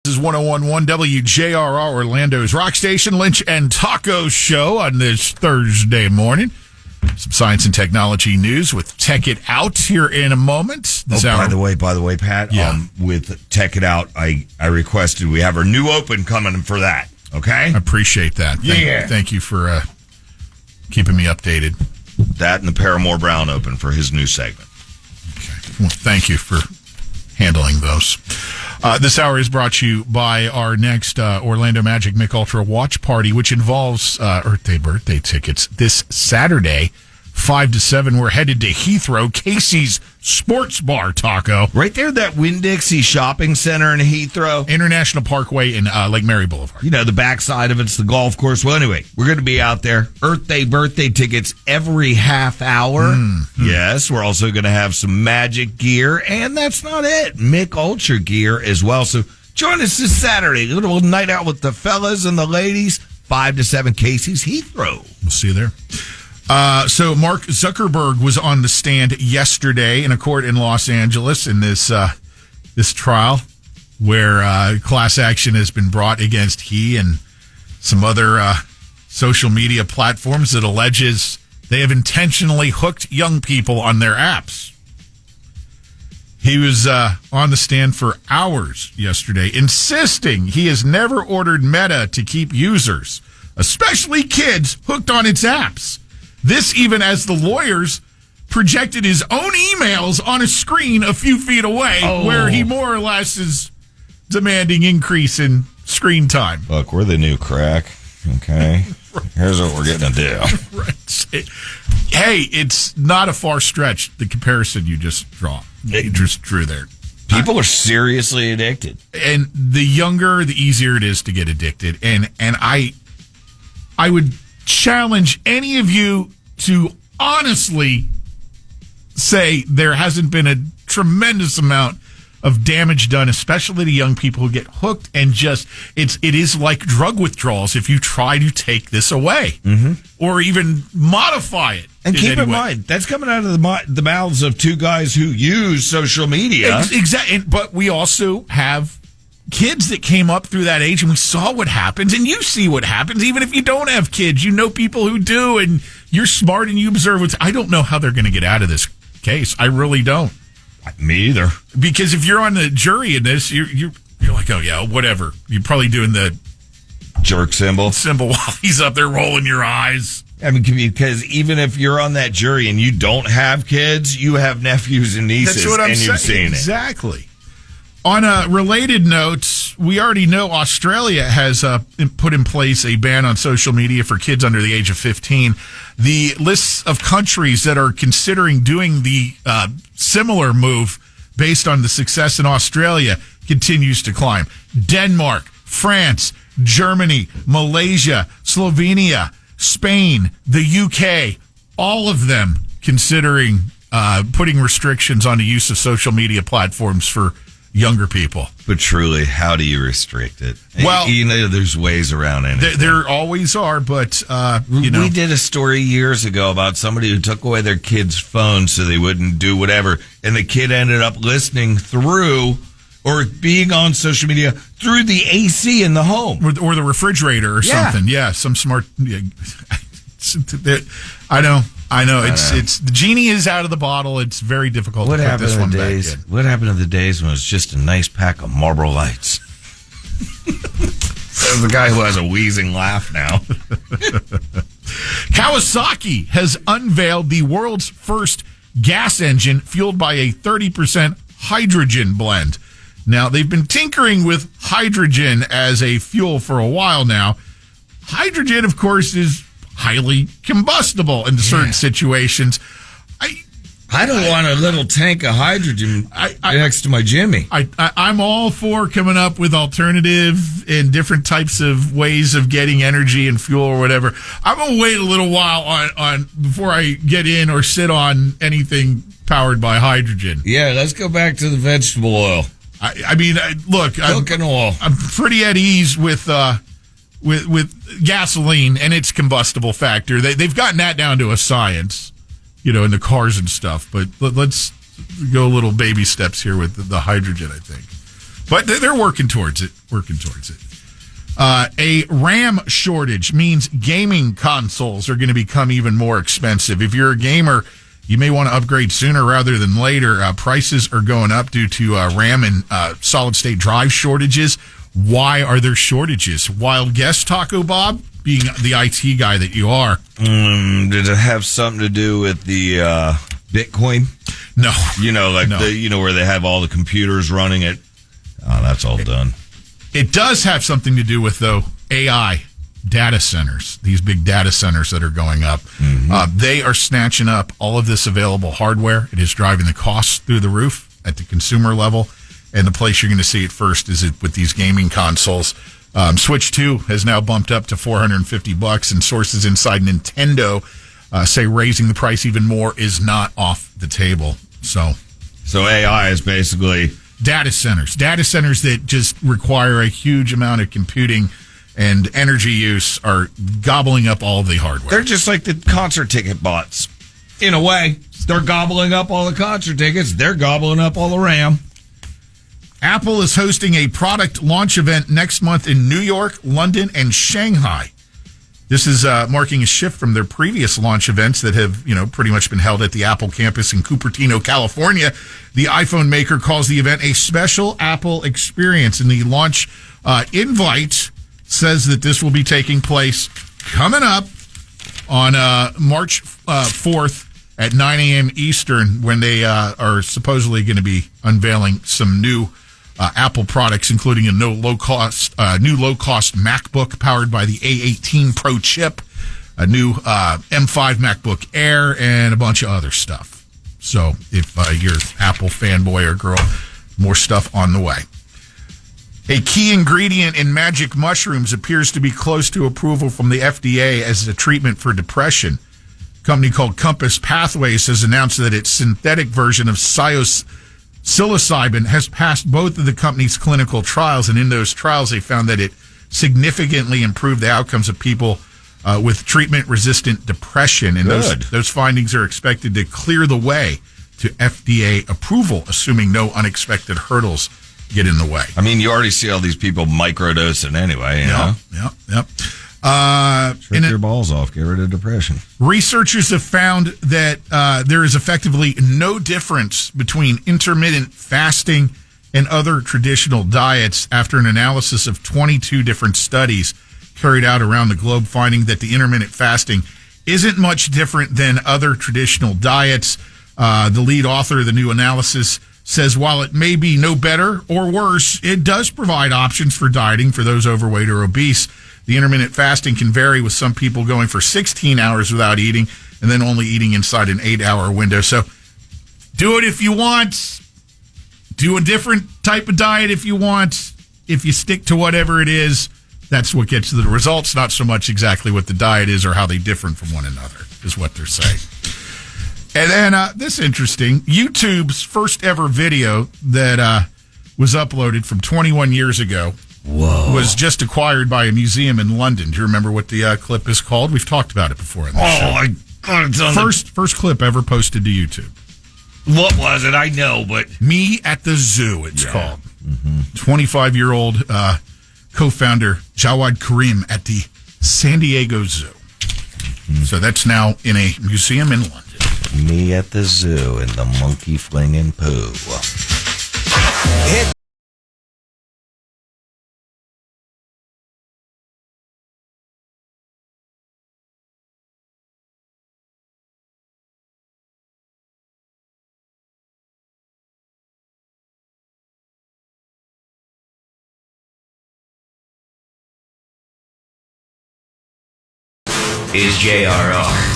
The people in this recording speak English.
This is 101.1 WJRR Orlando's Rock Station, Lynch and Taco Show on this Thursday morning. Some science and technology news with Tech It Out here in a moment. By the way, Pat, with Tech It Out, I requested we have our new open coming for that, okay? I appreciate that. Thank you for keeping me updated. That and the Paramore Brown open for his new segment. Okay. Well, thank you for handling those. This hour is brought to you by our next Orlando Magic Mick Ultra watch party, which involves Earth Day birthday tickets this Saturday, 5 to 7. We're headed to Heathrow, Casey's Sports Bar, Taco. Right there, that Winn-Dixie Shopping Center in Heathrow. International Parkway in Lake Mary Boulevard. You know, the backside of it's the golf course. Well, anyway, we're going to be out there. Earth Day birthday tickets every half hour. Mm-hmm. Yes, we're also going to have some Magic gear, and that's not it. Mick Ultra gear as well. So join us this Saturday. A little night out with the fellas and the ladies. 5 to 7, Casey's Heathrow. We'll see you there. So Mark Zuckerberg was on the stand yesterday in a court in Los Angeles in this trial where class action has been brought against he and some other social media platforms that alleges they have intentionally hooked young people on their apps. He was on the stand for hours yesterday, insisting he has never ordered Meta to keep users, especially kids, hooked on its apps. This even as the lawyers projected his own emails on a screen a few feet away, where he more or less is demanding increase in screen time. Look, we're the new crack, okay? Right. Here's what we're going to do. Right. Hey, it's not a far stretch, the comparison you just drew there. People are seriously addicted. And the younger, the easier it is to get addicted. And I would challenge any of you to honestly say there hasn't been a tremendous amount of damage done, especially to young people who get hooked, and it is like drug withdrawals if you try to take this away or even modify it. And keep in mind, that's coming out of the mouths of two guys who use social media. Exactly. But we also have kids that came up through that age, and we saw what happens, and you see what happens. Even if you don't have kids, you know people who do, and you're smart and you observe what's. I don't know how they're going to get out of this case. I really don't. Me either. Because if you're on the jury in this, you're like, oh yeah, whatever. You're probably doing the jerk symbol while he's up there rolling your eyes. I mean, because even if you're on that jury and you don't have kids, you have nephews and nieces, That's what I'm saying. You've seen exactly. On a related note, we already know Australia has put in place a ban on social media for kids under the age of 15. The lists of countries that are considering doing the similar move based on the success in Australia continues to climb. Denmark, France, Germany, Malaysia, Slovenia, Spain, the UK, all of them considering putting restrictions on the use of social media platforms for younger people. But truly, how do you restrict it? Well, there's ways around it. There always are, but we did a story years ago about somebody who took away their kid's phone so they wouldn't do whatever, and the kid ended up listening through or being on social media through the AC in the home or the refrigerator or something. Yeah, some smart. I know. It's the genie is out of the bottle. It's very difficult to put this one back in. What happened to the days when it was just a nice pack of Marlboro Lights? There's the guy who has a wheezing laugh now. Kawasaki has unveiled the world's first gas engine fueled by a 30% hydrogen blend. Now, they've been tinkering with hydrogen as a fuel for a while now. Hydrogen, of course, is highly combustible in certain situations. I don't want a little tank of hydrogen next to my Jimmy. I'm all for coming up with alternative and different types of ways of getting energy and fuel or whatever. I'm going to wait a little while on before I get in or sit on anything powered by hydrogen. Yeah, let's go back to the vegetable oil. Look, cooking oil. I'm pretty at ease with gasoline and its combustible factor. They've gotten that down to a science, in the cars and stuff. But let's go little baby steps here with the hydrogen, I think. But they're working towards it. A RAM shortage means gaming consoles are going to become even more expensive. If you're a gamer, you may want to upgrade sooner rather than later. Prices are going up due to RAM and solid-state drive shortages. Why are there shortages? Wild guess, Taco Bob, being the IT guy that you are. Did it have something to do with the Bitcoin? No. Where they have all the computers running it. Oh, that's all done. It does have something to do with, though, AI data centers, these big data centers that are going up. Mm-hmm. They are snatching up all of this available hardware. It is driving the costs through the roof at the consumer level. And the place you're going to see it first is with these gaming consoles. Switch 2 has now bumped up to $450, and sources inside Nintendo say raising the price even more is not off the table. So AI is basically data centers that just require a huge amount of computing and energy use are gobbling up all the hardware. They're just like the concert ticket bots. In a way, they're gobbling up all the concert tickets. They're gobbling up all the RAM. Apple is hosting a product launch event next month in New York, London, and Shanghai. This is marking a shift from their previous launch events that have, pretty much been held at the Apple campus in Cupertino, California. The iPhone maker calls the event a special Apple experience, and the launch invite says that this will be taking place coming up on March 4th at 9 a.m. Eastern, when they are supposedly going to be unveiling some new Apple products, including a new low-cost MacBook powered by the A18 Pro chip, a new M5 MacBook Air, and a bunch of other stuff. So if you're an Apple fanboy or girl, more stuff on the way. A key ingredient in magic mushrooms appears to be close to approval from the FDA as a treatment for depression. A company called Compass Pathways has announced that its synthetic version of psilocybin has passed both of the company's clinical trials, and in those trials they found that it significantly improved the outcomes of people with treatment-resistant depression, and those findings are expected to clear the way to FDA approval, assuming no unexpected hurdles get in the way. I mean, you already see all these people microdosing anyway, you know? Yep. Trick your balls off, get rid of depression. Researchers have found that there is effectively no difference between intermittent fasting and other traditional diets after an analysis of 22 different studies carried out around the globe, finding that the intermittent fasting isn't much different than other traditional diets. The lead author of the new analysis says while it may be no better or worse, it does provide options for dieting for those overweight or obese. The intermittent fasting can vary, with some people going for 16 hours without eating and then only eating inside an 8-hour window. So do it if you want. Do a different type of diet if you want. If you stick to whatever it is, that's what gets to the results, not so much exactly what the diet is or how they differ from one another, is what they're saying. And then this is interesting. YouTube's first ever video that was uploaded from 21 years ago was just acquired by a museum in London. Do you remember what the clip is called? We've talked about it before in the show. I got it on first clip ever posted to YouTube. What was it? I know, but Me at the Zoo, it's called. 25-year-old co-founder Jawad Karim at the San Diego Zoo. So that's now in a museum in London. Me at the zoo in the monkey flinging poo. Is JRR.